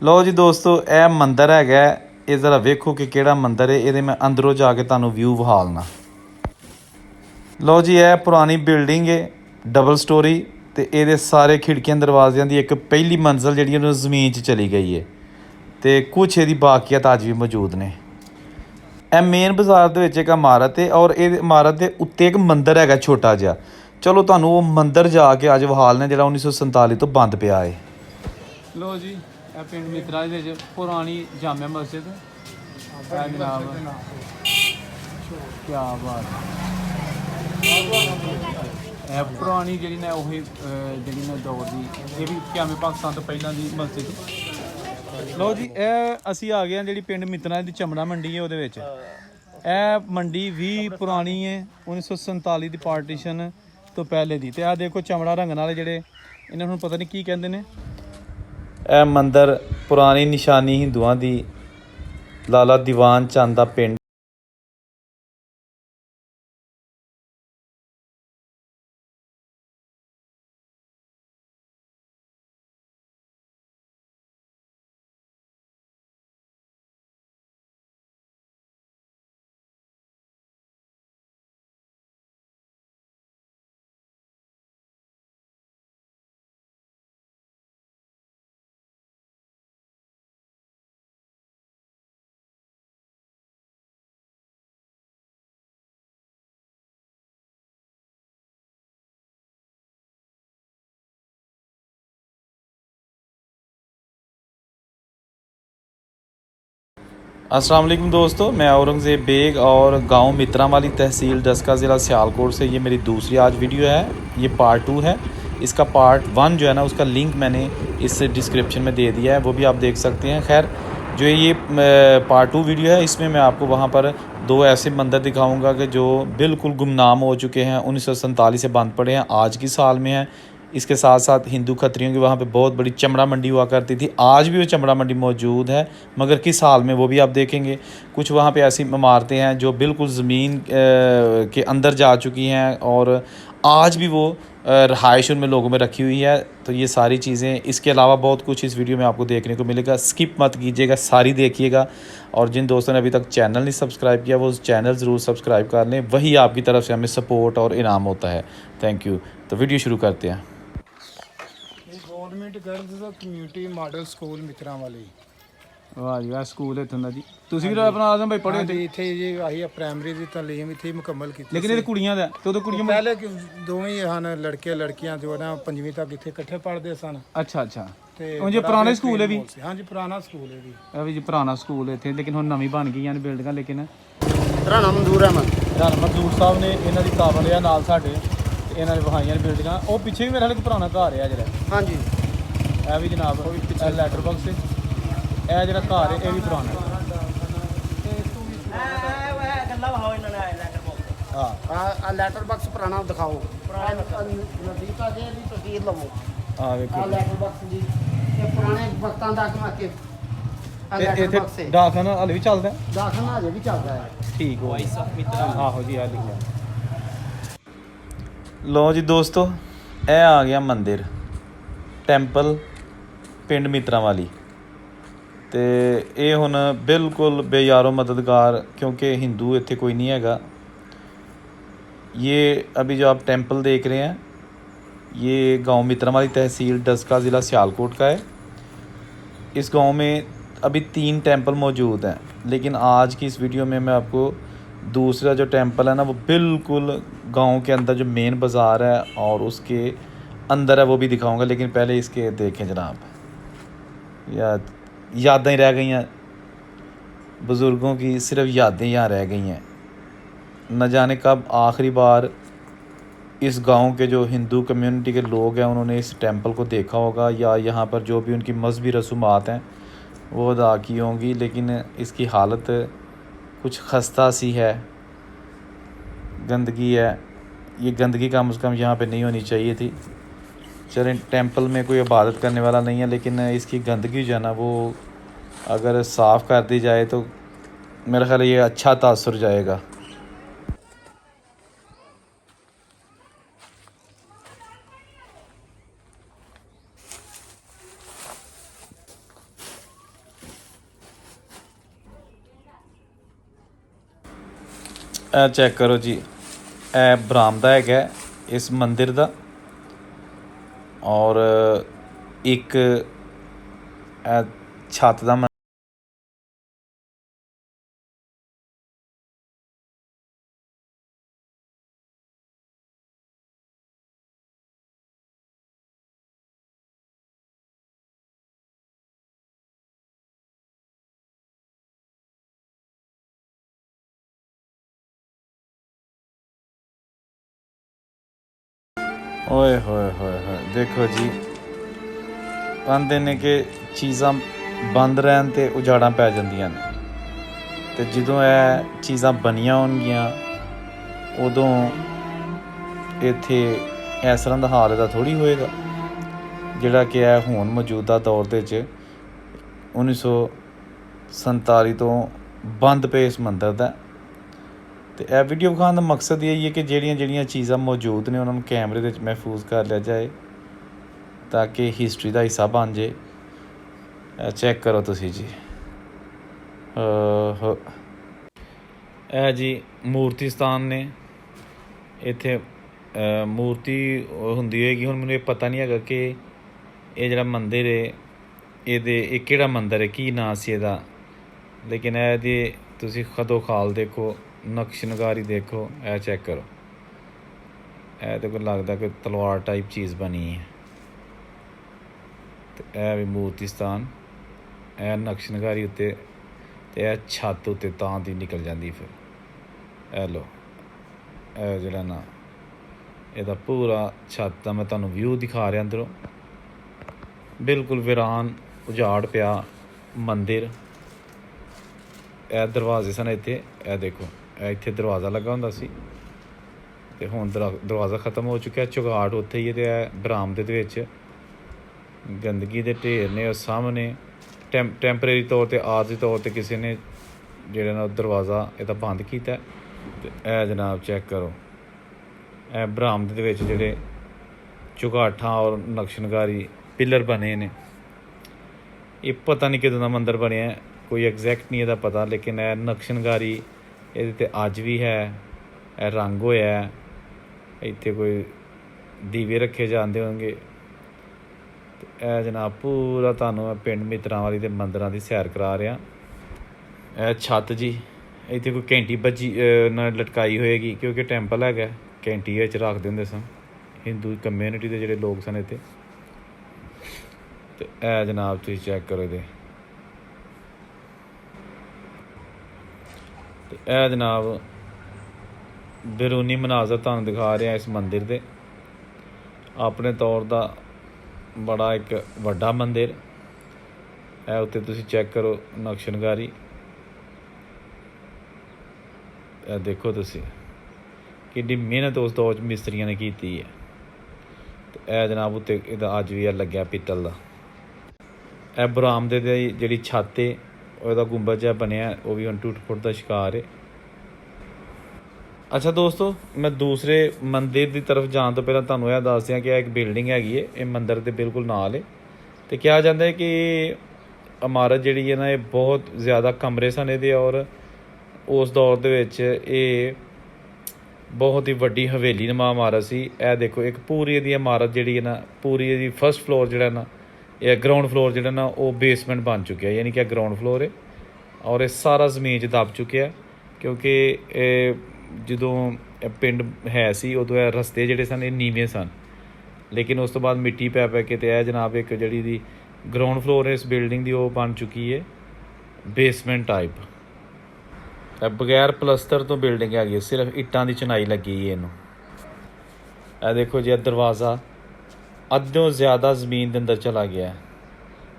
ਲਓ ਜੀ ਦੋਸਤੋ, ਇਹ ਮੰਦਿਰ ਹੈਗਾ। ਇਹ ਜ਼ਰਾ ਵੇਖੋ ਕਿ ਕਿਹੜਾ ਮੰਦਿਰ ਹੈ। ਇਹਦੇ ਮੈਂ ਅੰਦਰੋਂ ਜਾ ਕੇ ਤੁਹਾਨੂੰ ਵਿਊ ਵਿਖਾਲਣਾ। ਲਓ ਜੀ, ਇਹ ਪੁਰਾਣੀ ਬਿਲਡਿੰਗ ਹੈ, ਡਬਲ ਸਟੋਰੀ। ਅਤੇ ਇਹਦੇ ਸਾਰੇ ਖਿੜਕੀਆਂ ਦਰਵਾਜ਼ਿਆਂ ਦੀ ਇੱਕ ਪਹਿਲੀ ਮੰਜ਼ਿਲ ਜਿਹੜੀ ਉਹਨੂੰ ਜ਼ਮੀਨ 'ਚ ਚਲੀ ਗਈ ਹੈ ਅਤੇ ਕੁਛ ਇਹਦੀ ਬਾਕੀਅਤ ਅੱਜ ਵੀ ਮੌਜੂਦ ਨੇ। ਇਹ ਮੇਨ ਬਾਜ਼ਾਰ ਦੇ ਵਿੱਚ ਇੱਕ ਇਮਾਰਤ ਹੈ ਔਰ ਇਹ ਇਮਾਰਤ ਦੇ ਉੱਤੇ ਇੱਕ ਮੰਦਿਰ ਹੈਗਾ ਛੋਟਾ ਜਿਹਾ। ਚਲੋ ਤੁਹਾਨੂੰ ਉਹ ਮੰਦਿਰ ਜਾ ਕੇ ਅੱਜ ਵਿਖਾਲਣਾ ਜਿਹੜਾ 1947 ਤੋਂ ਬੰਦ ਪਿਆ ਹੈ। ਲੋ ਜੀ, ਇਹ ਪਿੰਡ ਮਿੱਤਰਾ ਦੇ ਵਿੱਚ ਪੁਰਾਣੀ ਜਾਮਿਆ ਮਸਜਿਦ ਹੈ ਜਨਾਬ। ਕੀ ਬਾਤ ਹੈ। ਪੁਰਾਣੀ ਜਿਹੜੀ ਨੇ ਉਹੀ ਜਿਹੜੀ ਨੇ ਦੌਰ ਦੀ, ਇਹ ਵੀ ਕਿਆਮੇ ਪਾਕਿਸਤਾਨ ਤੋਂ ਪਹਿਲਾਂ ਦੀ ਮਸਜਿਦ। ਲਓ ਜੀ, ਇਹ ਅਸੀਂ ਆ ਗਏ ਹਾਂ ਜਿਹੜੀ ਪਿੰਡ ਮਿੱਤਰਾ ਦੀ ਚਮੜਾ ਮੰਡੀ ਹੈ ਉਹਦੇ ਵਿੱਚ। ਇਹ ਮੰਡੀ ਵੀ ਪੁਰਾਣੀ ਹੈ, 1947 ਦੀ ਪਾਰਟੀਸ਼ਨ ਤੋਂ ਪਹਿਲੇ ਦੀ। ਅਤੇ ਆਹ ਦੇਖੋ ਚਮੜਾ ਰੰਗਣ ਵਾਲੇ ਜਿਹੜੇ, ਇਹਨਾਂ ਨੂੰ ਪਤਾ ਨਹੀਂ ਕੀ ਕਹਿੰਦੇ ਨੇ। ਇਹ ਮੰਦਿਰ ਪੁਰਾਣੀ ਨਿਸ਼ਾਨੀ ਹਿੰਦੂਆਂ ਦੀ, ਲਾਲਾ ਦੀਵਾਨ ਚੰਦ ਦਾ ਪਿੰਡ। अस्सलाम वालेकुम दोस्तों, मैं औरंगज़ेब बेग और गांव मित्रा वाली तहसील डस्का ज़िला सियालकोट से ये मेरी दूसरी आज वीडियो है। ये पार्ट 2 है। इसका पार्ट 1 जो है ना, उसका लिंक मैंने इस डिस्क्रिप्शन में दे दिया है, वो भी आप देख सकते हैं। खैर, जो ये पार्ट 2 वीडियो है, इसमें मैं आपको वहाँ पर 2 ऐसे मंदिर दिखाऊँगा कि जो बिल्कुल गुमनाम हो चुके हैं, 1947 से बंद पड़े हैं, आज की साल में हैं। इसके साथ साथ हिंदू खत्रियों की वहाँ पे बहुत बड़ी चमड़ा मंडी हुआ करती थी। आज भी वो चमड़ा मंडी मौजूद है, मगर किस हाल में वो भी आप देखेंगे। कुछ वहाँ पे ऐसी इमारतें हैं जो बिल्कुल ज़मीन के अंदर जा चुकी हैं और आज भी वो रहायश उनमें लोगों में रखी हुई है। तो ये सारी चीज़ें, इसके अलावा बहुत कुछ इस वीडियो में आपको देखने को मिलेगा। स्किप मत कीजिएगा, सारी देखिएगा। और जिन दोस्तों ने अभी तक चैनल नहीं सब्सक्राइब किया, वो चैनल ज़रूर सब्सक्राइब कर लें, वही आपकी तरफ से हमें सपोर्ट और इनाम होता है। Thank you. तो वीडियो शुरू करते हैं। Government girls community model school Mitra वाली। ਵਾਹ ਜੀ, ਵਾਹ ਸਕੂਲ ਇੱਥੋਂ ਦਾ ਜੀ। ਤੁਸੀਂ ਵੀ ਆਪਣਾ ਆਜ਼ਮ ਭਾਈ ਪੜ੍ਹੇ ਤੇ ਇੱਥੇ ਜੀ ਆਹੀ ਪ੍ਰਾਇਮਰੀ ਦੀ ਤਾਲੀਮ ਇੱਥੇ ਮੁਕੰਮਲ ਕੀਤੀ। ਲੇਕਿਨ ਇਹ ਕੁੜੀਆਂ ਦਾ ਤੇ ਉਦੋਂ ਕੁੜੀਆਂ ਪਹਿਲੇ ਦੋਵੇਂ ਹਨ, ਲੜਕੇ ਲੜਕੀਆਂ ਜੋ ਨਾ 5ਵੀਂ ਤੱਕ ਇੱਥੇ ਇਕੱਠੇ ਪੜ੍ਹਦੇ ਸਨ। ਅੱਛਾ ਅੱਛਾ। ਤੇ ਉਹ ਜੇ ਪੁਰਾਣੇ ਸਕੂਲ ਹੈ ਵੀ। ਹਾਂਜੀ, ਪੁਰਾਣਾ ਸਕੂਲ ਹੈ ਜੀ। ਇਹ ਵੀ ਜੀ ਪੁਰਾਣਾ ਸਕੂਲ ਇੱਥੇ, ਲੇਕਿਨ ਹੁਣ ਨਵੀਂ ਬਣ ਗਈਆਂ ਨੇ ਬਿਲਡਿੰਗਾਂ। ਲੇਕਿਨ ਰਾਣਾ ਮਨਜ਼ੂਰ ਅਹਿਮਦ ਮਨਜ਼ੂਰ ਸਾਹਿਬ ਨੇ ਇਹਨਾਂ ਦੀ ਕਾਬਲ ਆ ਨਾਲ ਸਾਡੇ, ਤੇ ਇਹਨਾਂ ਨੇ ਵਹਾਈਆਂ ਨੇ ਬਿਲਡਿੰਗਾਂ। ਉਹ ਪਿੱਛੇ ਵੀ ਮੇਰੇ ਖਿਆਲ ਪੁਰਾਣਾ ਘਰ ਆ ਜਿਹੜਾ। ਹਾਂਜੀ, ਇਹ ਵੀ ਜਨਾਬ ਲੈਟਰ ਬਾਕਸ। ਇਹ ਜਿਹੜਾ ਘਰ ਹੈ ਇਹ ਵੀ ਪੁਰਾਣਾ ਹੈ। ਆ ਲੈਟਰ ਬਾਕਸ ਪੁਰਾਣਾ ਦਿਖਾਓ। ਨਜ਼ਦੀਕ ਆ ਜੇ ਦੀ ਤਸਵੀਰ ਲਵੋ। ਆ ਵੇਖੋ, ਆ ਲੈਟਰ ਬਾਕਸ ਜੀ, ਇਹ ਪੁਰਾਣੇ ਵਕਤਾਂ ਦਾ ਕੇ ਆ ਲੈਟਰ ਬਾਕਸ ਹੈ। ਡਾਕਖਾਨਾ ਹਾਲੇ ਵੀ ਚੱਲਦਾ? ਡਾਕਖਾਨਾ ਅਜੇ ਵੀ ਚੱਲਦਾ ਹੈ। ਠੀਕ ਹੋ ਆਹੋ ਜੀ, ਆ ਲਿਖਿਆ। ਲਓ ਜੀ ਦੋਸਤੋ, ਇਹ ਆ ਗਿਆ ਮੰਦਿਰ ਟੈਂਪਲ ਪਿੰਡ ਮਿੱਤਰਾ ਵਾਲੀ। ਤੇ ਇਹ ਹੁਣ ਬਿਲकुल बेयारो मददगार, क्योंकि हिंदू इत्थे कोई नहीं हैगा। ये अभी जो आप टेंपल देख रहे हैं, ये गांव मित्रा वाली तहसील डस्का ज़िला सियालकोट का है। इस गांव में अभी 3 टेंपल मौजूद हैं, लेकिन आज की इस वीडियो में मैं आपको दूसरा जो टेंपल है ना, वो बिल्कुल गांव के अंदर जो मेन बाज़ार है और उसके अंदर है, वो भी दिखाऊंगा। लेकिन पहले इसके देखें जनाब, यादें रह गई हैं बुज़ुर्गों की, सिर्फ यादें यहाँ रह गई हैं। न जाने कब आखिरी बार इस गांव के जो हिंदू कम्युनिटी के लोग हैं उन्होंने इस टेंपल को देखा होगा, या यहाँ पर जो भी उनकी मजहबी रसूमात हैं वो अदा की होंगी। लेकिन इसकी हालत कुछ खस्ता सी है, गंदगी है। ये गंदगी कम से कम यहाँ पे नहीं होनी चाहिए थी। चलें, टेंपल में कोई इबादत करने वाला नहीं है, लेकिन इसकी गंदगी जो है ना, वो अगर साफ़ कर दी जाए तो मेरा ख्याल ये अच्छा तासुर जाएगा। ਇਹ ਚੈੱਕ ਕਰੋ ਜੀ, ਇਹ ਬਰਾਮਦਾ ਹੈਗਾ ਇਸ ਮੰਦਿਰ ਦਾ। ਔਰ ਇੱਕ ਇਹ ਛੱਤ ਦਾ ਓਏ ਹੋਏ ਹੋਏ ਹੋਏ, ਦੇਖੋ ਜੀ, ਕਹਿੰਦੇ ਨੇ ਕਿ ਚੀਜ਼ਾਂ ਬੰਦ ਰਹਿਣ 'ਤੇ ਉਜਾੜਾਂ ਪੈ ਜਾਂਦੀਆਂ ਨੇ, ਅਤੇ ਜਦੋਂ ਇਹ ਚੀਜ਼ਾਂ ਬਣੀਆਂ ਹੋਣਗੀਆਂ ਉਦੋਂ ਇੱਥੇ ਇਸ ਤਰ੍ਹਾਂ ਦਾ ਹਾਲ ਇਹਦਾ ਥੋੜ੍ਹੀ ਹੋਏਗਾ, ਜਿਹੜਾ ਕਿ ਇਹ ਹੁਣ ਮੌਜੂਦਾ ਦੌਰ ਦੇ 'ਚ 1947 ਤੋਂ ਬੰਦ ਪਏ ਇਸ ਮੰਦਰ ਦਾ। ਅਤੇ ਇਹ ਵੀਡੀਓ ਵਿਖਾਉਣ ਦਾ ਮਕਸਦ ਇਹ ਹੀ ਹੈ ਕਿ ਜਿਹੜੀਆਂ ਚੀਜ਼ਾਂ ਮੌਜੂਦ ਨੇ ਉਹਨਾਂ ਨੂੰ ਕੈਮਰੇ ਦੇ ਵਿੱਚ ਮਹਿਫੂਜ਼ ਕਰ ਲਿਆ ਜਾਏ ਤਾਂ ਕਿ ਹਿਸਟਰੀ ਦਾ ਹਿੱਸਾ ਬਣ ਜੇ। ਚੈੱਕ ਕਰੋ ਤੁਸੀਂ ਜੀ, ਇਹ ਜੀ ਮੂਰਤੀ ਸਥਾਨ ਨੇ। ਇੱਥੇ ਮੂਰਤੀ ਹੁੰਦੀ ਹੋਏਗੀ, ਹੁਣ ਮੈਨੂੰ ਇਹ ਪਤਾ ਨਹੀਂ ਹੈਗਾ ਕਿ ਇਹ ਜਿਹੜਾ ਮੰਦਿਰ ਹੈ ਇਹ ਕਿਹੜਾ ਮੰਦਿਰ ਹੈ, ਕੀ ਨਾਂ ਸੀ ਇਹਦਾ, ਲੇਕਿਨ ਇਹਦੇ ਤੁਸੀਂ ਖਦੋ ਖਾਲ ਦੇਖੋ, ਨਕਸ਼ ਨਗਾਰੀ ਦੇਖੋ, ਇਹ ਚੈੱਕ ਕਰੋ। ਇਹ ਤਾਂ ਕੋਈ ਲੱਗਦਾ ਕੋਈ ਤਲਵਾਰ ਟਾਈਪ ਚੀਜ਼ ਬਣੀ ਹੈ। ਅਤੇ ਇਹ ਵੀ ਮੂਰਤੀ ਸਥਾਨ, ਇਹ ਨਕਸ਼ ਨਗਾਰੀ ਉੱਤੇ, ਅਤੇ ਇਹ ਛੱਤ ਉੱਤੇ ਤਾਂ ਦੀ ਨਿਕਲ ਜਾਂਦੀ ਫਿਰ। ਇਹ ਲਓ, ਇਹ ਜਿਹੜਾ ਨਾ ਇਹਦਾ ਪੂਰਾ ਛੱਤ ਦਾ ਮੈਂ ਤੁਹਾਨੂੰ ਵਿਊ ਦਿਖਾ ਰਿਹਾ ਅੰਦਰੋਂ। ਬਿਲਕੁਲ ਵੀਰਾਨ ਉਜਾੜ ਪਿਆ ਮੰਦਿਰ। ਇਹ ਦਰਵਾਜ਼ੇ ਸਨ ਇੱਥੇ, ਇਹ ਦੇਖੋ, ਇਹ ਇੱਥੇ ਦਰਵਾਜ਼ਾ ਲੱਗਾ ਹੁੰਦਾ ਸੀ ਅਤੇ ਹੁਣ ਦਰਵਾਜ਼ਾ ਖ਼ਤਮ ਹੋ ਚੁੱਕਿਆ। ਚੁਗਾਟ ਉੱਥੇ ਹੀ ਹੈ, ਅਤੇ ਇਹ ਬਰਾਮਦੇ ਦੇ ਵਿੱਚ ਗੰਦਗੀ ਦੇ ਢੇਰ ਨੇ। ਉਹ ਸਾਹਮਣੇ ਟੈਂਪਰੇਰੀ ਤੌਰ 'ਤੇ, ਆਰਜ਼ੀ ਤੌਰ 'ਤੇ ਕਿਸੇ ਨੇ ਜਿਹੜਾ ਨਾ ਦਰਵਾਜ਼ਾ ਇਹਦਾ ਬੰਦ ਕੀਤਾ। ਅਤੇ ਇਹ ਜਨਾਬ ਚੈੱਕ ਕਰੋ, ਇਹ ਬਰਾਮਦੇ ਦੇ ਵਿੱਚ ਜਿਹੜੇ ਚੁਗਾਠਾਂ ਔਰ ਨਕਸ਼ਨਕਾਰੀ ਪਿੱਲਰ ਬਣੇ ਨੇ। ਇਹ ਪਤਾ ਨਹੀਂ ਕਿਦੋਂ ਦਾ ਮੰਦਿਰ ਬਣਿਆ, ਕੋਈ ਐਗਜ਼ੈਕਟ ਨਹੀਂ ਇਹਦਾ ਪਤਾ, ਲੇਕਿਨ ਇਹ ਨਕਸ਼ਨਕਾਰੀ ਇਹਦੇ 'ਤੇ ਅੱਜ ਵੀ ਹੈ। ਇਹ ਰੰਗ ਹੋਇਆ, ਇੱਥੇ ਕੋਈ ਦੀਵੇ ਰੱਖੇ ਜਾਂਦੇ ਹੋਣਗੇ। ਇਹ ਜਨਾਬ ਪੂਰਾ ਤੁਹਾਨੂੰ ਮੈਂ ਪਿੰਡ ਮਿੱਤਰਾਂ ਵਾਲੀ ਦੇ ਮੰਦਿਰਾਂ ਦੀ ਸੈਰ ਕਰਾ ਰਿਹਾ। ਇਹ ਛੱਤ ਜੀ, ਇੱਥੇ ਕੋਈ ਘੰਟੀ ਬੱਜੀ ਨਾਲ ਲਟਕਾਈ ਹੋਏਗੀ, ਕਿਉਂਕਿ ਟੈਂਪਲ ਹੈਗਾ, ਘੰਟੀ ਵਿੱਚ ਰੱਖਦੇ ਹੁੰਦੇ ਸਨ ਹਿੰਦੂ ਕਮਿਊਨਿਟੀ ਦੇ ਜਿਹੜੇ ਲੋਕ ਸਨ ਇੱਥੇ। ਅਤੇ ਇਹ ਜਨਾਬ ਤੁਸੀਂ ਚੈੱਕ ਕਰੋ ਇਹਦੇ, ਅਤੇ ਇਹ ਜਨਾਬ ਬੈਰੂਨੀ ਮਨਾਜ਼ਰ ਤੁਹਾਨੂੰ ਦਿਖਾ ਰਿਹਾ ਇਸ ਮੰਦਿਰ ਦੇ। ਆਪਣੇ ਤੌਰ ਦਾ ਬੜਾ ਇੱਕ ਵੱਡਾ ਮੰਦਿਰ। ਇਹ ਉੱਤੇ ਤੁਸੀਂ ਚੈੱਕ ਕਰੋ ਨਕਸ਼ਨਕਾਰੀ, ਇਹ ਦੇਖੋ ਤੁਸੀਂ ਕਿੰਨੀ ਮਿਹਨਤ ਉਸ ਦੌਰ 'ਚ ਮਿਸਤਰੀਆਂ ਨੇ ਕੀਤੀ ਹੈ। ਅਤੇ ਇਹ ਜਨਾਬ ਉੱਤੇ ਇਹਦਾ ਅੱਜ ਵੀ ਇਹ ਲੱਗਿਆ ਪਿੱਤਲ ਦਾ। ਇਹ ਬਰਾਮਦੇ ਦੀ ਜਿਹੜੀ ਛੱਤ ਹੈ ਉਹਦਾ ਗੁੰਬਦ ਜਿਹਾ ਬਣਿਆ, ਉਹ ਵੀ ਹੁਣ ਟੁੱਟ ਫੁੱਟ ਦਾ ਸ਼ਿਕਾਰ ਹੈ। ਅੱਛਾ ਦੋਸਤੋ, ਮੈਂ ਦੂਸਰੇ ਮੰਦਿਰ ਦੀ ਤਰਫ ਜਾਣ ਤੋਂ ਪਹਿਲਾਂ ਤੁਹਾਨੂੰ ਇਹ ਦੱਸ ਦਿਆਂ ਕਿ ਇਹ ਇੱਕ ਬਿਲਡਿੰਗ ਹੈਗੀ ਹੈ, ਇਹ ਮੰਦਿਰ ਦੇ ਬਿਲਕੁਲ ਨਾਲ ਹੈ। ਅਤੇ ਕਿਹਾ ਜਾਂਦਾ ਹੈ ਕਿ ਇਮਾਰਤ ਜਿਹੜੀ ਹੈ ਨਾ, ਇਹ ਬਹੁਤ ਜ਼ਿਆਦਾ ਕਮਰੇ ਸਨ ਇਹਦੇ, ਔਰ ਉਸ ਦੌਰ ਦੇ ਵਿੱਚ ਇਹ ਬਹੁਤ ਹੀ ਵੱਡੀ ਹਵੇਲੀ ਨੁਮਾ ਇਮਾਰਤ ਸੀ। ਇਹ ਦੇਖੋ, ਇੱਕ ਪੂਰੀ ਇਹਦੀ ਇਮਾਰਤ ਜਿਹੜੀ ਹੈ ਨਾ, ਪੂਰੀ ਇਹਦੀ ਫਸਟ ਫਲੋਰ ਜਿਹੜਾ ਨਾ, ਇਹ ਗਰਾਊਂਡ ਫਲੋਰ ਜਿਹੜਾ ਨਾ, ਉਹ ਬੇਸਮੈਂਟ ਬਣ ਚੁੱਕਿਆ, ਯਾਨੀ ਕਿ ਇਹ ਗਰਾਊਂਡ ਫਲੋਰ ਹੈ। ਔਰ ਇਹ ਸਾਰਾ ਜ਼ਮੀਨ 'ਚ ਦਬ ਚੁੱਕਿਆ, ਕਿਉਂਕਿ ਇਹ ਜਦੋਂ ਇਹ ਪਿੰਡ ਹੈ ਸੀ ਉਦੋਂ ਇਹ ਰਸਤੇ ਜਿਹੜੇ ਸਨ ਇਹ ਨੀਵੇਂ ਸਨ, ਲੇਕਿਨ ਉਸ ਤੋਂ ਬਾਅਦ ਮਿੱਟੀ ਪੈ ਕੇ ਅਤੇ ਇਹ ਜਨਾਬ ਇੱਕ ਜਿਹੜੀ ਦੀ ਗਰਾਊਂਡ ਫਲੋਰ ਹੈ ਇਸ ਬਿਲਡਿੰਗ ਦੀ, ਉਹ ਬਣ ਚੁੱਕੀ ਹੈ ਬੇਸਮੈਂਟ ਟਾਈਪ। ਇਹ ਬਗੈਰ ਪਲਸਤਰ ਤੋਂ ਬਿਲਡਿੰਗ ਹੈਗੀ ਹੈ, ਸਿਰਫ ਇੱਟਾਂ ਦੀ ਚਿਨਾਈ ਲੱਗੀ ਹੈ ਇਹਨੂੰ। ਇਹ ਦੇਖੋ ਜੀ, ਇਹ ਦਰਵਾਜ਼ਾ ਅੱਧੋਂ ਜ਼ਿਆਦਾ ज़मीन के अंदर चला गया है।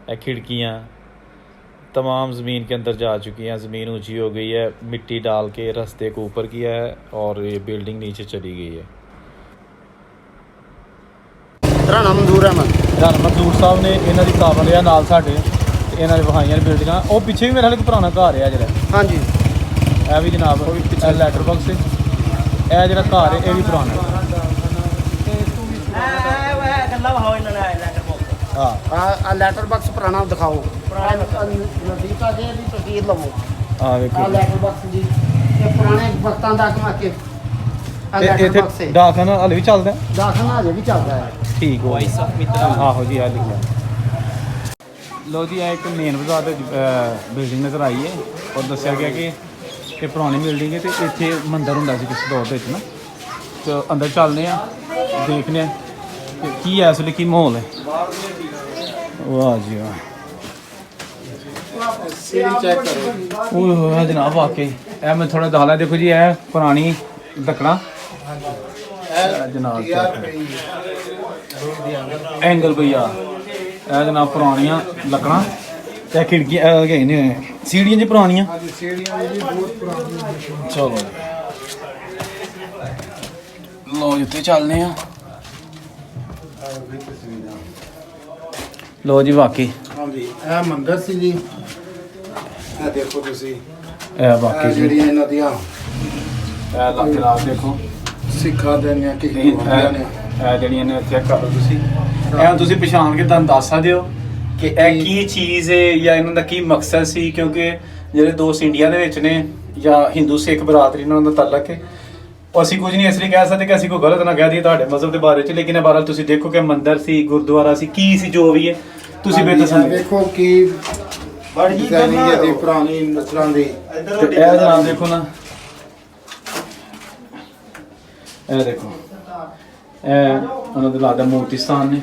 ये खिड़कियाँ तमाम ज़मीन के अंदर जा चुकी हैं, ज़मीन ऊंची हो गई है, मिट्टी डाल के रास्ते को ऊपर किया है और ये बिल्डिंग नीचे चली गई है। ਰਾਣਾ ਮਨਜ਼ੂਰ ਅਹਿਮਦ, ਰਾਣਾ ਮਨਜ਼ੂਰ ਸਾਹਿਬ ਨੇ ਇਹਨਾਂ ਦੀ ਕਾਬਲ ਆ ਨਾਲ ਸਾਡੇ, ਤੇ ਇਹਨਾਂ ਨੇ ਵਿਖਾਈਆਂ ਬਿਲਡਿੰਗਾਂ। ਉਹ ਪਿੱਛੇ ਵੀ ਮੇਰੇ ਹਾਲੇ ਕੋਈ ਪੁਰਾਣਾ ਘਰ ਆ ਜਿਹੜਾ, ਹਾਂਜੀ ਇਹ ਵੀ ਜਨਾਬ ਇਹ ਲੈਟਰ ਬਾਕਸ ਹੈ। ਇਹ ਜਿਹੜਾ ਘਰ ਹੈ ਇਹ ਵੀ ਪੁਰਾਣਾ ਹੈ। ਆ ਲੈਟਰ ਬਾਕਸ ਪੁਰਾਣਾ ਦਿਖਾਓ, ਨਜ਼ਦੀਕ ਆ ਜੇ ਇਹਦੀ ਤਸਵੀਰ ਲਵੋ। ਆ ਵੇਖੋ ਆ ਲੈਟਰ ਬਾਕਸ ਦੀ ਇਹ ਪੁਰਾਣੇ ਵਕਤਾਂ ਦਾ ਕਮਾਕੇ ਆ ਲੈਟਰ ਇੱਥੇ ਬਾਕਸ ਹੈ ਡਾਕਖਾਨਾ ਹਾਲੇ ਵੀ ਚੱਲਦਾ? ਦਾਖਨਾ ਅਜੇ ਵੀ ਚੱਲਦਾ ਹੈ। ਠੀਕ ਹੋ ਆਹੋ ਜੀ ਆ ਲਿਖਿਆ। ਲੋ ਜੀ ਇਹ ਇੱਕ ਮੇਨ ਬਾਜ਼ਾਰ ਦੇ ਬਿਲਡਿੰਗ ਨਜ਼ਰ ਆਈ ਹੈ ਔਰ ਦੱਸਿਆ ਗਿਆ ਕਿ ਇਹ ਪੁਰਾਣੀ ਬਿਲਡਿੰਗ ਹੈ ਤੇ ਇੱਥੇ ਮੰਦਿਰ ਹੁੰਦਾ ਸੀ ਕਿਸੇ ਦੌਰ ਦੇ ਵਿੱਚ ਨਾ। ਤੇ ਅੰਦਰ ਚੱਲਦੇ ਆ ਦੇਖਦੇ ਆ ਕਿ ਕੀ ਹੈ ਇਸ ਵੇਲੇ ਕੀ ਮਾਹੌਲ ਹੈ। ਵਾਹ ਜੀ ਵਾਹ ਸੀੜੀ ਚੈੱਕ ਕਰੋ। ਓਏ ਹੋਏ ਜਨਾਬ ਵਾਕਈ ਇਹ ਮੈਂ ਥੋੜਾ ਦੱਸ ਲਾ। ਦੇਖੋ ਜੀ ਇਹ ਪੁਰਾਣੀ ਲੱਕੜਾਂ ਜਨਾਬ ਐਂਗਲ ਭਈਆ ਇਹ ਜਨਾਬ ਪੁਰਾਣੀਆਂ ਲੱਕੜਾਂ ਤੇ ਖਿੜਕੀਆਂ ਹੈਗੇ ਨੇ ਸੀੜੀਆਂ ਜੀ ਪੁਰਾਣੀਆਂ। ਸੀੜੀਆਂ ਵੀ ਬਹੁਤ ਪੁਰਾਣੀਆਂ। ਚਲੋ ਲੋ ਜਿੱਥੇ ਚੱਲਦੇ ਆ। ਲੋ ਜੀ ਵਾਕਈ ਹਾਂਜੀ ਇਹ ਮੰਦਰ ਸੀ ਜੀ। ਇਹ ਦੇਖੋ ਤੁਸੀਂ ਇਹ ਵਾਕਈ ਜੀ ਜਿਹੜੀਆਂ ਇਹਨਾਂ ਦੀਆਂ ਇਹ ਲੱਕੜਾਂ ਦੇਖੋ ਸਿੱਖਾਂ ਦੇ ਨੇ ਕਿ ਇਹ ਜਿਹੜੀਆਂ ਨੇ ਚੈੱਕ ਕਰ ਲਓ ਤੁਸੀਂ। ਇਹ ਤੁਸੀਂ ਪਛਾਣ ਕੇ ਤੁਹਾਨੂੰ ਦੱਸ ਸਕਦੇ ਹੋ ਕਿ ਇਹ ਕੀ ਚੀਜ਼ ਹੈ ਜਾਂ ਇਹਨਾਂ ਦਾ ਕੀ ਮਕਸਦ ਸੀ, ਕਿਉਂਕਿ ਜਿਹੜੇ ਦੋਸਤ ਇੰਡੀਆ ਦੇ ਵਿੱਚ ਨੇ ਜਾਂ ਹਿੰਦੂ ਸਿੱਖ ਬਰਾਦਰੀ ਨਾਲ ਉਹਨਾਂ ਦਾ ਤਾਲੁਕ ਹੈ। ਅਸੀਂ ਕੁਝ ਨਹੀਂ ਇਸ ਲਈ ਕਹਿ ਸਕਦੇ ਕਿ ਅਸੀਂ ਕੋਈ ਗਲਤ ਨਾ ਕਹਿ ਦਈਏ ਤੁਹਾਡੇ ਮਜ਼ਹਬ ਦੇ ਬਾਰੇ ਚ, ਲੇਕਿਨ ਇਹ ਬਾਰੇ ਤੁਸੀਂ ਦੇਖੋ ਕਿ ਮੰਦਿਰ ਸੀ, ਗੁਰਦੁਆਰਾ ਸੀ, ਕੀ ਸੀ ਜੋ ਵੀ ਹੈ ਤੁਸੀਂ ਬੇਤਸਮ ਸਮਝੋ। ਦੇਖੋ ਕੀ ਬੜੀ ਡਿਜ਼ਾਈਨਿੰਗ ਹੈ ਦੀ ਪੁਰਾਣੀ ਨਸਲਾਂ ਦੀ। ਤੇ ਇਹ ਜਨਾਬ ਦੇਖੋ ਨਾ ਇਹ ਦੇਖੋ ਇਹ ਉਹਨਾਂ ਦੇ ਲੱਗਦਾ ਮੂਰਤੀ ਸਥਾਨ ਨੇ।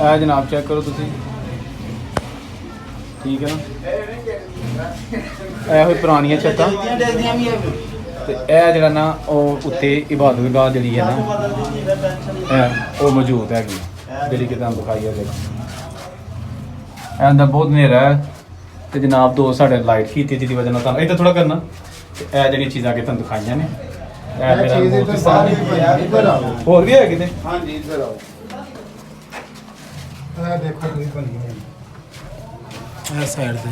ਇਹ ਜਨਾਬ ਚੈੱਕ ਕਰੋ ਤੁਸੀਂ ਠੀਕ ਹੈ ਨਾ। ਇਹ ਹੋਈ ਪੁਰਾਣੀਆਂ ਛੱਤਾਂ ਤੇ ਇਹ ਜਿਹੜਾ ਨਾ ਉਹ ਉੱਤੇ ਇਬਾਦਤਗਾਹ ਜਿਹੜੀ ਹੈ ਨਾ ਉਹ ਮੌਜੂਦ ਹੈਗੀ ਜਿਹੜੀ ਕਿ ਤੁਹਾਨੂੰ ਦਿਖਾਈ ਹੈ। ਦੇਖੋ ਇਹ ਅੰਦਰ ਬਹੁਤ ਹਨੇਰਾ ਹੈ ਤੇ ਜਨਾਬ ਦੋ ਸਾਡੇ ਲਾਈਟ ਕੀਤੀ ਜਿਹਦੀ ਵਜ੍ਹਾ ਨਾਲ ਤੁਹਾਨੂੰ ਇੱਧਰ ਥੋੜਾ ਕਰਨਾ ਤੇ ਇਹ ਜਿਹੜੀਆਂ ਚੀਜ਼ਾਂ ਕਿ ਤੁਹਾਨੂੰ ਦਿਖਾਈਆਂ ਨੇ ਇਹ ਮੇਰਾ ਮੂਰਤੀ ਸਥਾਨ ਹੈ। ਹੋਰ ਵੀ ਹੈ ਕਿਤੇ? ਹਾਂਜੀ ਇੱਧਰ ਆਓ। ਇਹ ਦੇਖੋ ਕੀ ਬਣੀ ਹੈ ਇਹ ਸਾਈਡ ਤੇ।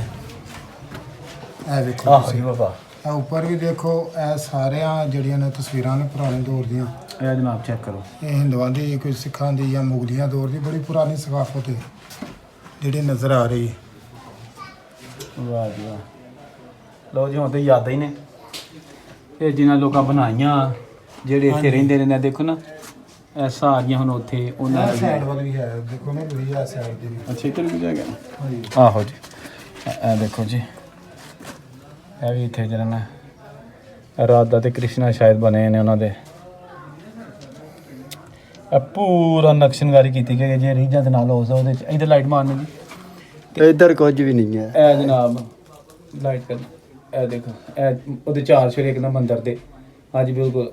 ਇਹ ਦੇਖੋ ਆਹੋ ਜੀ ਤੁਸੀਂ। ਬਾਬਾ ਇਹ ਉੱਪਰ ਵੀ ਦੇਖੋ ਇਹ ਸਾਰਿਆਂ ਜਿਹੜੀਆਂ ਨੇ ਤਸਵੀਰਾਂ ਨੇ ਪੁਰਾਣੇ ਦੌਰ ਦੀਆਂ। ਇਹ ਜਨਾਬ ਚੈੱਕ ਕਰੋ। ਇਹ ਹਿੰਦੂਆਂ ਦੀ ਕੋਈ ਸਿੱਖਾਂ ਦੀ ਜਾਂ ਮੁਗਲੀਆਂ ਦੌਰ ਦੀ ਬੜੀ ਪੁਰਾਣੀ ਸਕਾਫਤ ਹੈ ਜਿਹੜੀ ਨਜ਼ਰ ਆ ਰਹੀ ਹੈ। ਵਾਹ ਜੀ ਵਾਹ। ਲਓ ਜੀ ਹੁਣ ਤੇ ਯਾਦਾਂ ਹੀ ਨੇ ਇਹ ਜਿਨ੍ਹਾਂ ਲੋਕਾਂ ਬਣਾਈਆਂ ਜਿਹੜੇ ਇੱਥੇ ਰਹਿੰਦੇ ਨੇ। ਦੇਖੋ ਨਾ ਇਹ ਸਾਰੀਆਂ ਹੁਣ ਉੱਥੇ ਉਹਨਾਂ ਇਹ ਸਾਈਡ ਵੱਲ ਵੀ ਹੈ ਦੇਖੋ ਨਾ ਵੀ ਇਹ ਸਾਈਡ ਦੀ ਵੀ। ਅੱਛਾ ਇੱਧਰ ਵੀ ਜਾਏਗਾ। ਹਾਂਜੀ ਆਹੋ ਜੀ ਇਹ ਦੇਖੋ ਜੀ ਇਹ ਵੀ ਇੱਥੇ ਜਿਹੜਾ ਨਾ ਰਾਧਾ ਤੇ ਕ੍ਰਿਸ਼ਨਾ ਸ਼ਾਇਦ ਬਣੇ ਨੇ ਉਹਨਾਂ ਦੇ। ਇਹ ਪੂਰਾ ਨਕਸ਼ਨਕਾਰੀ ਕੀਤੀ ਗਈ ਹੈ ਜੇ ਰੀਝਾਂ ਦੇ ਨਾਲ ਉਸ ਉਹਦੇ ਚ। ਇੱਧਰ ਲਾਈਟ ਮਾਰਨੀ ਜੀ। ਇੱਧਰ ਕੁਝ ਵੀ ਨਹੀਂ ਹੈ। ਇਹ ਜਨਾਬ ਲਾਈਟ ਕਰ ਇਹ ਦੇਖੋ ਇਹ ਉਹਦੇ ਚਾਰ ਸ਼ੇਰ ਇੱਕ ਨਾ ਮੰਦਿਰ ਦੇ। ਹਾਂਜੀ ਬਿਲਕੁਲ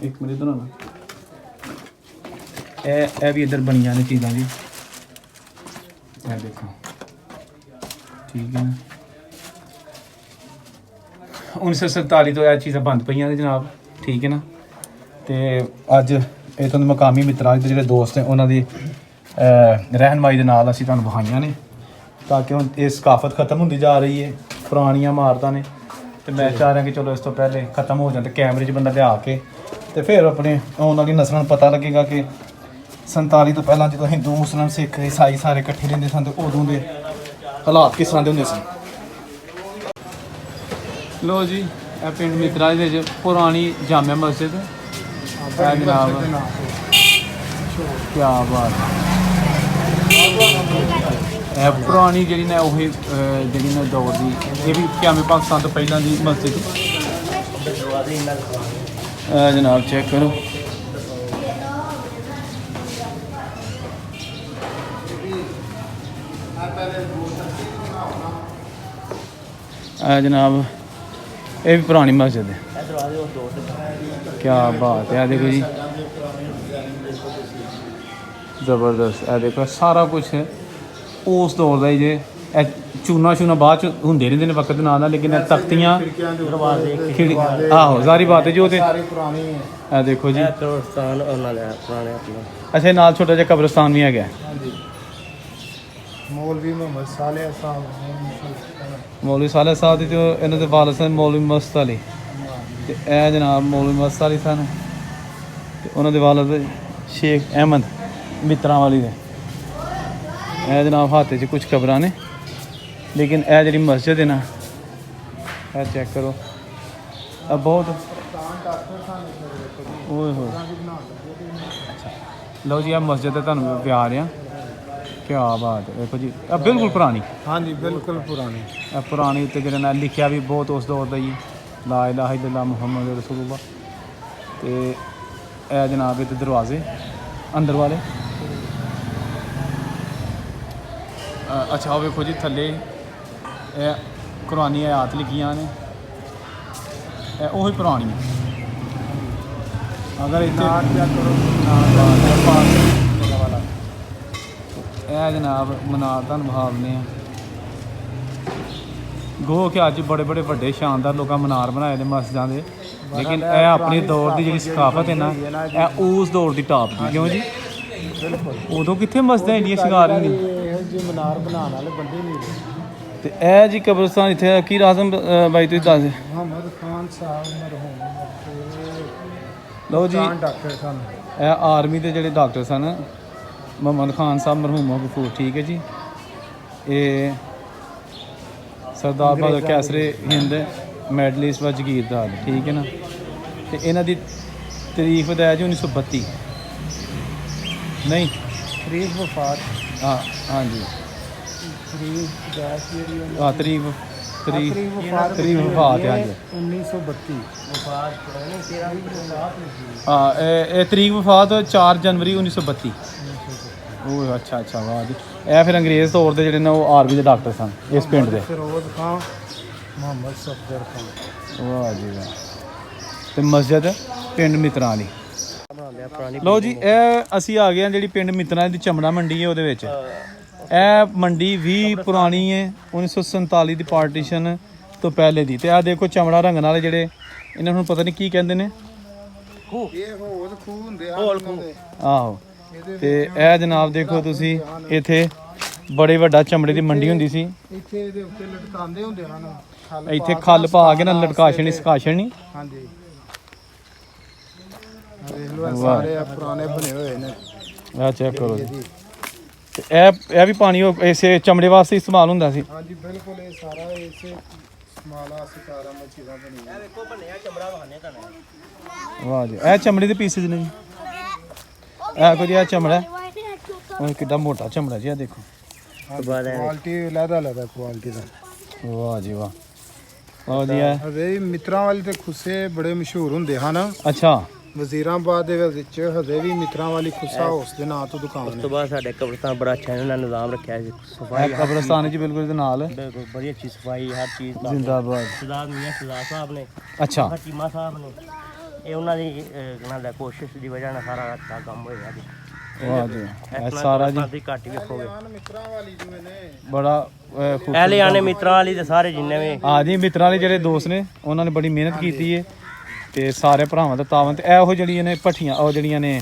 ਇੱਕ ਮਿੰਟ ਇਧਰ ਨਾ ਇਹ ਵੀ ਇੱਧਰ ਬਣੀਆਂ ਨੇ ਚੀਜ਼ਾਂ ਜੀ। ਇਹ ਦੇਖੋ ਠੀਕ ਹੈ ਨਾ। 1947 ਤੋਂ ਇਹ ਚੀਜ਼ਾਂ ਬੰਦ ਪਈਆਂ ਨੇ ਜਨਾਬ ਠੀਕ ਹੈ ਨਾ। ਤੇ ਅੱਜ ਇਹ ਤੁਹਾਨੂੰ ਮਕਾਮੀ ਮਿੱਤਰਾਂ ਦੇ ਜਿਹੜੇ ਦੋਸਤ ਨੇ ਉਹਨਾਂ ਦੀ ਰਹਿਨਮਾਈ ਦੇ ਨਾਲ ਅਸੀਂ ਤੁਹਾਨੂੰ ਵਿਖਾਈਆਂ ਨੇ ਤਾਂ ਕਿ ਹੁਣ ਇਹ ਸਕਾਫਤ ਖਤਮ ਹੁੰਦੀ ਜਾ ਰਹੀ ਹੈ। ਪੁਰਾਣੀਆਂ ਇਮਾਰਤਾਂ ਨੇ ਤੇ ਮੈਂ ਚਾਹ ਰਿਹਾ ਕਿ ਚਲੋ ਇਸ ਤੋਂ ਪਹਿਲੇ ਖਤਮ ਹੋ ਜਾਣ ਤੇ ਕੈਮਰੇ 'ਚ ਬੰਦਾ ਲਿਆ ਕੇ ਤੇ ਫਿਰ ਆਪਣੇ ਆਉਣ ਵਾਲੀ ਨਸਲਾਂ ਨੂੰ ਪਤਾ ਲੱਗੇਗਾ ਕਿ 47 ਤੋਂ ਪਹਿਲਾਂ ਜਦੋਂ ਹਿੰਦੂ ਮੁਸਲਮਾਨ ਸਿੱਖ ਈਸਾਈ ਸਾਰੇ ਇਕੱਠੇ ਰਹਿੰਦੇ ਸਨ ਤੇ ਉਦੋਂ ਦੇ ਹਾਲਾਤ ਕਿਸ ਤਰ੍ਹਾਂ ਦੇ ਹੁੰਦੇ ਸਨ। ਲੋ ਜੀ ਇਹ ਪਿੰਡ ਮਿੱਤਰਾਂ ਦੇ ਵਿੱਚ ਪੁਰਾਣੀ ਜਾਮਿਆ ਮਸਜਿਦ ਹੈ ਜਨਾਬ। ਕੀ ਬਾਤ ਇਹ ਪੁਰਾਣੀ ਜਿਹੜੀ ਨਾ ਉਹੀ ਜਿਹੜੀ ਨਾ ਦੌਰ ਦੀ ਇਹ ਵੀ ਕਿਆਮੇ ਪਾਕਿਸਤਾਨ ਤੋਂ ਪਹਿਲਾਂ ਦੀ ਮਸਜਿਦ ਜਨਾਬ ਚੈੱਕ ਕਰੋ। जनाब ये भी पुरानी मस्जिद है। क्या बात है देखो जी ज़बरदस्त है। देखो सारा कुछ उस दौर का ही जे चूना शूना बाद होंगे रहते हैं वक्त ना लेकिन तख्तियाँ आहो सारी बात है जो देखो जी। अच्छा नाल छोटा जिहा कब्रिस्तान भी है। मौलवी मोहम्मद सालेह साहब मौलवी सालेह साहब जो इन्होंने वालद सन मौलवी मस्त अली ते ए जनाब मौलवी मस्त अली सन ते उन्होंने वालद शेख अहमद मित्रा वाली दे ए जनाब हाथ च कुछ कब्रां ने ਲੇਕਿਨ ਇਹ ਜਿਹੜੀ ਮਸਜਿਦ ਹੈ ਨਾ, ਇਹ ਚੈੱਕ ਕਰੋ, ਇਹ ਬਹੁਤ ਓਏ ਹੋਏ। ਲਓ ਜੀ, ਇਹ ਮਸਜਿਦ ਹੈ, ਤੁਹਾਨੂੰ ਪਿਆਰ ਆ, ਕੀ ਬਾਤ ਹੈ। ਦੇਖੋ ਜੀ, ਇਹ ਬਿਲਕੁਲ ਪੁਰਾਣੀ, ਹਾਂਜੀ ਬਿਲਕੁਲ ਪੁਰਾਣੀ। ਇਹ ਪੁਰਾਣੀ ਉੱਤੇ ਜਿਹੜਾ ਨਾ ਲਿਖਿਆ ਵੀ ਬਹੁਤ ਉਸ ਦੌਰ ਦਾ ਹੀ, ਲਾ ਇਲਾਹਾ ਇल्लल्लाह ਮੁਹੰਮਦ ਰਸੂਲੁल्लाह। ਤੇ ਇਹ ਜਨਾਬ ਇਹਦੇ ਦਰਵਾਜ਼ੇ ਅੰਦਰ ਵਾਲੇ। ਅੱਛਾ ਉਹ ਵੇਖੋ ਜੀ, ਥੱਲੇ ਇਹ ਕੁਰਾਨੀ ਆਇਤ ਲਿਖੀਆਂ ਨੇ, ਇਹ ਉਹੀ ਪੁਰਾਣੀ। ਅਗਰ ਇੱਥੇ ਇਹ ਜਨਾਬ ਮਨਾਰ ਤੁਹਾਨੂੰ ਵਿਖਾਉਂਦੇ ਆ। ਗੋ ਕਿ ਅੱਜ ਬੜੇ ਬੜੇ ਵੱਡੇ ਸ਼ਾਨਦਾਰ ਲੋਕਾਂ ਮਨਾਰ ਬਣਾਏ ਨੇ ਮਸਜਿਦਾਂ ਦੇ, ਲੇਕਿਨ ਇਹ ਆਪਣੇ ਦੌਰ ਦੀ ਜਿਹੜੀ ਸਕਾਫਤ ਹੈ ਨਾ, ਇਹ ਉਸ ਦੌਰ ਦੀ ਟਾਪ ਦੀ। ਕਿਉਂ ਜੀ? ਬਿਲਕੁਲ ਉਦੋਂ ਕਿੱਥੇ ਮਸਜਿਦਾਂ ਇੰਨੀਆਂ ਸ਼ਿੰਗਾਰ ਨਹੀਂ। ਇਹੋ ਜਿਹੇ ਮਨਾਰ ਬਣਾਉਣ ਵਾਲੇ ਬੰਦੇ ਨਹੀਂ ਰਹੇ। ਤੇ ਇਹ ਜੀ ਕਬਰਸਤਾਨ ਇੱਥੇ ਕੀ ਰਾਜ਼ਮ ਬਾਈ ਤੁਸੀਂ ਦੱਸ ਦਿਓ। ਮੁਹੰਮਦ ਖਾਨ ਸਾਹਿਬ ਮਰਹੂਮ ਲਓ ਜੀ, ਡਾਕਟਰ ਸਨ। ਇਹ ਆਰਮੀ ਦੇ ਜਿਹੜੇ ਡਾਕਟਰ ਸਨ, ਮੁਹੰਮਦ ਖਾਨ ਸਾਹਿਬ ਮਰਹੂਮ ਗਫੂਰ, ਠੀਕ ਹੈ ਜੀ। ਇਹ ਸਰਦਾਰ ਬਹਾਦਰ ਕੈਸਰੇ ਹਿੰਦ ਮੈਡਲਿਸਟ व ਜਗੀਰਦਾਰ, ਠੀਕ ਹੈ ਨਾ। ਤੇ ਇਹਨਾਂ ਦੀ ਤਾਰੀਖ ਬਤਾਇਆ ਜੀ 1932 ਨਹੀਂ ਤਰੀਕ ਵਫਾਤ ਹਾਂ ਹਾਂਜੀ ਤਰੀਕ ਗੈਸ ਜਿਹੜੀ ਉਹਨਾਂ ਹਾਂ ਤਰੀਕ ਤਰੀਕ ਵਫਾਤ 1932 ਵਫਾਤ ਪੁਰਾਣੇ 13 ਹਾਂ ਇਹ ਤਰੀਕ ਵਫਾਤ 4 ਜਨਵਰੀ 1932। ਉਹ ਅੱਛਾ ਅੱਛਾ, ਵਾਹ ਜੀ। ਇਹ ਫਿਰ ਅੰਗਰੇਜ਼ ਤੌਰ ਦੇ ਜਿਹੜੇ ਨੇ ਉਹ ਆਰਮੀ ਦੇ ਡਾਕਟਰ ਸਨ ਇਸ ਪਿੰਡ ਦੇ। ਫਿਰੋਜ਼ ਖਾਨ, ਮੁਹੰਮਦ ਸਫਦਰ ਖਾਨ। ਵਾਹ ਜੀ ਵਾਹ। ਤੇ ਮਸਜਿਦ ਪਿੰਡ ਮਿੱਤਰਾਂ ਵਾਲੀ। ਲਓ ਜੀ, ਇਹ ਅਸੀਂ ਆ ਗਏ ਹਾਂ ਜਿਹੜੀ ਪਿੰਡ ਮਿੱਤਰਾਂ ਦੀ ਚਮੜਾ ਮੰਡੀ ਹੈ ਉਹਦੇ ਵਿੱਚ। ਇਹ ਮੰਡੀ ਵੀ ਪੁਰਾਣੀ ਹੈ, 1947 ਦੀ ਪਾਰਟੀਸ਼ਨ ਤੋਂ ਪਹਿਲੇ ਦੀ। ਤੇ ਆਹ ਦੇਖੋ ਚਮੜਾ ਰੰਗਣ ਵਾਲੇ ਜਿਹੜੇ, ਇਹਨਾਂ ਨੂੰ ਪਤਾ ਨਹੀਂ ਕੀ ਕਹਿੰਦੇ ਨੇ, ਇਹ ਹੋਦ ਖੂਹ ਹੁੰਦੇ ਆ ਆਹੋ। ਤੇ ਇਹ ਜਨਾਬ ਦੇਖੋ ਤੁਸੀਂ, ਇੱਥੇ ਬੜੇ ਵੱਡਾ ਚਮੜੇ ਦੀ ਮੰਡੀ ਹੁੰਦੀ ਸੀ। ਇੱਥੇ ਇਹਦੇ ਉੱਤੇ ਲਟਕਾਉਂਦੇ ਹੁੰਦੇ ਹਨ, ਇੱਥੇ ਖੱਲ ਪਾ ਕੇ ਨਾ ਲਟਕਾਸ਼ਣੀ ਸਕਾਸ਼ਣੀ। ਹਾਂਜੀ ਦੇਖ ਲਓ, ਇਹ ਸਾਰੇ ਆ ਪੁਰਾਣੇ ਬਣੇ ਹੋਏ ਨੇ। ਆਹ ਚੈੱਕ ਕਰੋ ਜੀ। ਤੇ ਇਹ ਵੀ ਪਾਣੀ ਉਹ ਇਸੇ ਚਮੜੇ ਵਾਸਤੇ ਇਸਤੇਮਾਲ ਹੁੰਦਾ ਸੀ। ਹਾਂਜੀ ਬਿਲਕੁਲ, ਇਹ ਸਾਰਾ ਇਸੇ ਸਮਾਲਾ ਸਿਤਾਰਾ ਮਚੀਦਾ ਬਣੀਆਂ। ਇਹ ਦੇਖੋ ਬਣਿਆ ਚਮੜਾ ਵਹਾਨੇ ਤੁਹਾਨੂੰ। ਵਾਹ ਜੀ, ਇਹ ਚਮੜੇ ਦੇ ਪੀਸਿਸ ਨੇ ਜੀ। ਇਹ ਕੋਈ ਇਹ ਚਮੜਾ, ਉਹ ਕਿੱਡਾ ਮੋਟਾ ਚਮੜਾ ਜੀ, ਆ ਦੇਖੋ। ਕੁਆਲਿਟੀ ਅਲੱਗ ਕੁਆਲਿਟੀ ਦਾ। ਵਾਹ ਜੀ ਵਾਹ। ਵਾਹ ਜੀ। ਹਜੇ ਮਿੱਤਰਾਂ ਵਾਲੀ ਤੇ ਖੁੱਸੇ ਬੜੇ ਮਸ਼ਹੂਰ ਹੁੰਦੇ ਹਨ। ਅੱਛਾ, ਵਜ਼ੀਰਾਬਾਦ ਦੇ ਵਿੱਚ ਹਜੇ ਵੀ ਮਿੱਤਰਾਂ ਵਾਲੀ ਖੁੱਸਾ ਉਸ ਦੇ ਨਾਂ ਤੋਂ ਦੁਕਾਨ ਹੈ। ਤੋਂ ਬਾਅਦ ਸਾਡੇ ਕਬਰਸਤਾਨ ਬੜਾ ਅੱਛਾ ਇਹਨਾਂ ਨੇ ਨਿਜ਼ਾਮ ਰੱਖਿਆ ਹੈ। ਇਹ ਕਬਰਸਤਾਨ ਜੀ ਬਿਲਕੁਲ ਇਹਦੇ ਨਾਲ ਬਿਲਕੁਲ ਬੜੀ ਅੱਛੀ ਸਫਾਈ, ਹਰ ਚੀਜ਼ ਦਾ। ਜ਼ਿੰਦਾਬਾਦ। ਸਰਦਾਰ ਮੀਆਂ ਸਰਦਾਰ ਸਾਹਿਬ ਨੇ, ਅੱਛਾ, ਚੀਮਾ ਸਾਹਿਬ ਨੇ, ਇਹ ਉਹਨਾਂ ਦੀ ਕਹਿੰਦਾ ਕੋਸ਼ਿਸ਼ ਦੀ ਵਜ੍ਹਾ ਨਾਲ ਸਾਰਾ ਅੱਛਾ ਕੰਮ ਹੋਇਆ ਜੀ। ਵਾਹ ਜੀ। ਇਹ ਸਾਰਾ ਜੀ ਦੀ ਘੱਟ ਵੇਖੋਗੇ ਮਿੱਤਰਾਂ ਵਾਲੀ ਜਿਵੇਂ ਨੇ ਬੜਾ ਪਹਿਲੇ ਆਨੇ ਮਿੱਤਰਾਂ ਵਾਲੀ ਤੇ ਸਾਰੇ ਜਿੰਨੇ ਵੀ ਹਾਂ ਜੀ, ਮਿੱਤਰਾਂ ਵਾਲੇ ਜਿਹੜੇ ਦੋਸਤ ਨੇ ਉਹਨਾਂ ਨੇ ਬੜੀ ਮਿਹਨਤ ਕੀਤੀ ਹੈ। ਤੇ ਸਾਰੇ ਭਰਾਵਾਂ ਦਾ ਤਾਵਨ। ਤੇ ਇਹੋ ਜਿਹੜੀਆਂ ਨੇ ਭੱਠੀਆਂ, ਉਹ ਜਿਹੜੀਆਂ ਨੇ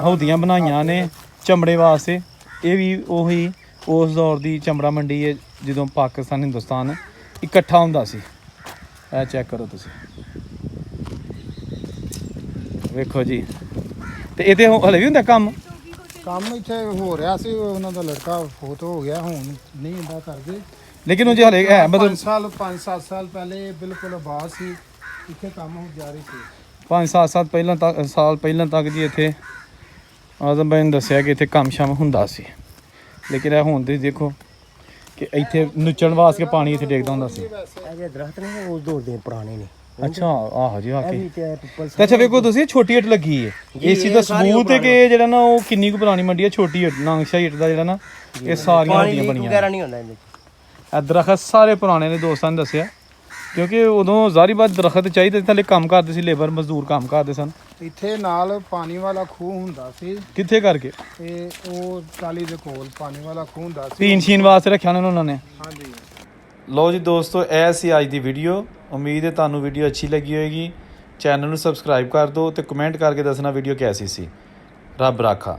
ਹੌਦੀਆਂ ਬਣਾਈਆਂ ਨੇ ਚਮੜੇ ਵਾਸਤੇ। ਇਹ ਵੀ ਉਹੀ ਉਸ ਦੌਰ ਦੀ ਚਮੜਾ ਮੰਡੀ ਹੈ ਜਦੋਂ ਪਾਕਿਸਤਾਨ ਹਿੰਦੁਸਤਾਨ ਇਕੱਠਾ ਹੁੰਦਾ ਸੀ। ਇਹ ਚੈੱਕ ਕਰੋ ਤੁਸੀਂ, ਵੇਖੋ ਜੀ। ਤੇ ਇਹਦੇ ਹਲੇ ਵੀ ਹੁੰਦਾ ਕੰਮ ਇੱਥੇ ਹੋ ਰਿਹਾ ਸੀ। ਉਹਨਾਂ ਦਾ ਲੜਕਾ ਫੋਟ ਹੋ ਗਿਆ, ਹੁਣ ਨਹੀਂ ਇੰਦਾ ਕਰਦੇ। ਲੇਕਿਨ ਉਹ ਜੇ ਹਲੇ ਹੈ ਮਤਲਬ 5-7 ਸਾਲ ਪਹਿਲੇ ਬਿਲਕੁਲ ਆਬਾਦ ਸੀ, ਇੱਥੇ ਕੰਮ ਹੋ ਜਾਰੀ ਸੀ। 5-7 ਸਾਲ ਪਹਿਲਾਂ ਤੱਕ ਜੀ ਇੱਥੇ ਆਜ਼ਮ ਬਾਈ ਨੇ ਦੱਸਿਆ ਕਿ ਇੱਥੇ ਕੰਮ ਸ਼ਾਮ ਹੁੰਦਾ ਸੀ। ਲੇਕਿਨ ਇਹ ਹੁਣ ਤੁਸੀਂ ਦੇਖੋ ਕਿ ਇੱਥੇ ਨੁੱਚਣ ਵਾਸਤੇ ਪਾਣੀ ਇੱਥੇ ਡੇਗਦਾ ਹੁੰਦਾ ਸੀ। ਇਹ ਜਿਹੜੇ ਦਰਖਤ ਨੇ ਉਸ ਦੌਰ ਦੇ ਪੁਰਾਣੇ ਨੇ। ਅੱਛਾ, ਆਹੋ ਜੀ, ਵਾਕਈ। ਤੇ ਪਿੱਪਲ ਤੇ ਅੱਛਾ ਵੇਖੋ ਤੁਸੀਂ, ਛੋਟੀ ਇੱਟ ਲੱਗੀ ਹੈ। ਇਸ ਚੀਜ਼ ਦਾ ਸਬੂਤ ਹੈ ਕਿ ਜਿਹੜਾ ਨਾ ਉਹ ਕਿੰਨੀ ਕੁ ਪੁਰਾਣੀ ਮੰਡੀ ਹੈ। ਛੋਟੀ ਇੱਟ, ਨਾਂਗਸ਼ਾ ਇੱਟ ਦਾ ਜਿਹੜਾ ਨਾ, ਇਹ ਸਾਰੀਆਂ ਹੱਡੀਆਂ ਬਣੀਆਂ। ਵਗੈਰਾ ਨਹੀਂ ਹੁੰਦਾ ਇਹਦੇ ਵਿੱਚ। ਇਹ ਦਰਖਤ ਸਾਰੇ ਪੁਰਾਣੇ ਨੇ, ਦੋਸਤਾਂ ਨੇ ਦੱਸਿਆ। ਕਿਉਂਕਿ ਉਦੋਂ ਜ਼ਾਰੀ ਬਾਤ ਦਰਖਤ ਚਾਹੀਦੇ, ਥੱਲੇ ਕੰਮ ਕਰਦੇ ਸੀ, ਲੇਬਰ ਮਜ਼ਦੂਰ ਕੰਮ ਕਰਦੇ ਸਨ। ਇੱਥੇ ਨਾਲ ਪਾਣੀ ਵਾਲਾ ਖੂਹ ਹੁੰਦਾ ਸੀ। ਕਿੱਥੇ ਕਰਕੇ? ਤੇ ਉਹ ਟਾਲੀ ਦੇ ਕੋਲ ਪਾਣੀ ਵਾਲਾ ਖੂਹ ਹੁੰਦਾ ਸੀ। ਪੀਣ ਸ਼ੀਨ ਵਾਸਤੇ ਰੱਖਿਆ ਉਹਨਾਂ ਨੇ। ਹਾਂਜੀ। ਲਓ ਜੀ ਦੋਸਤੋ, ਇਹ ਸੀ ਅੱਜ ਦੀ ਵੀਡੀਓ। ਉਮੀਦ ਹੈ ਤੁਹਾਨੂੰ ਵੀਡੀਓ ਅੱਛੀ ਲੱਗੀ ਹੋਏਗੀ। ਚੈਨਲ ਨੂੰ ਸਬਸਕ੍ਰਾਈਬ ਕਰ ਦਿਓ ਤੇ ਕਮੈਂਟ ਕਰਕੇ ਦੱਸਣਾ ਵੀਡੀਓ ਕੈਸੀ ਸੀ। ਰੱਬ ਰਾਖਾ।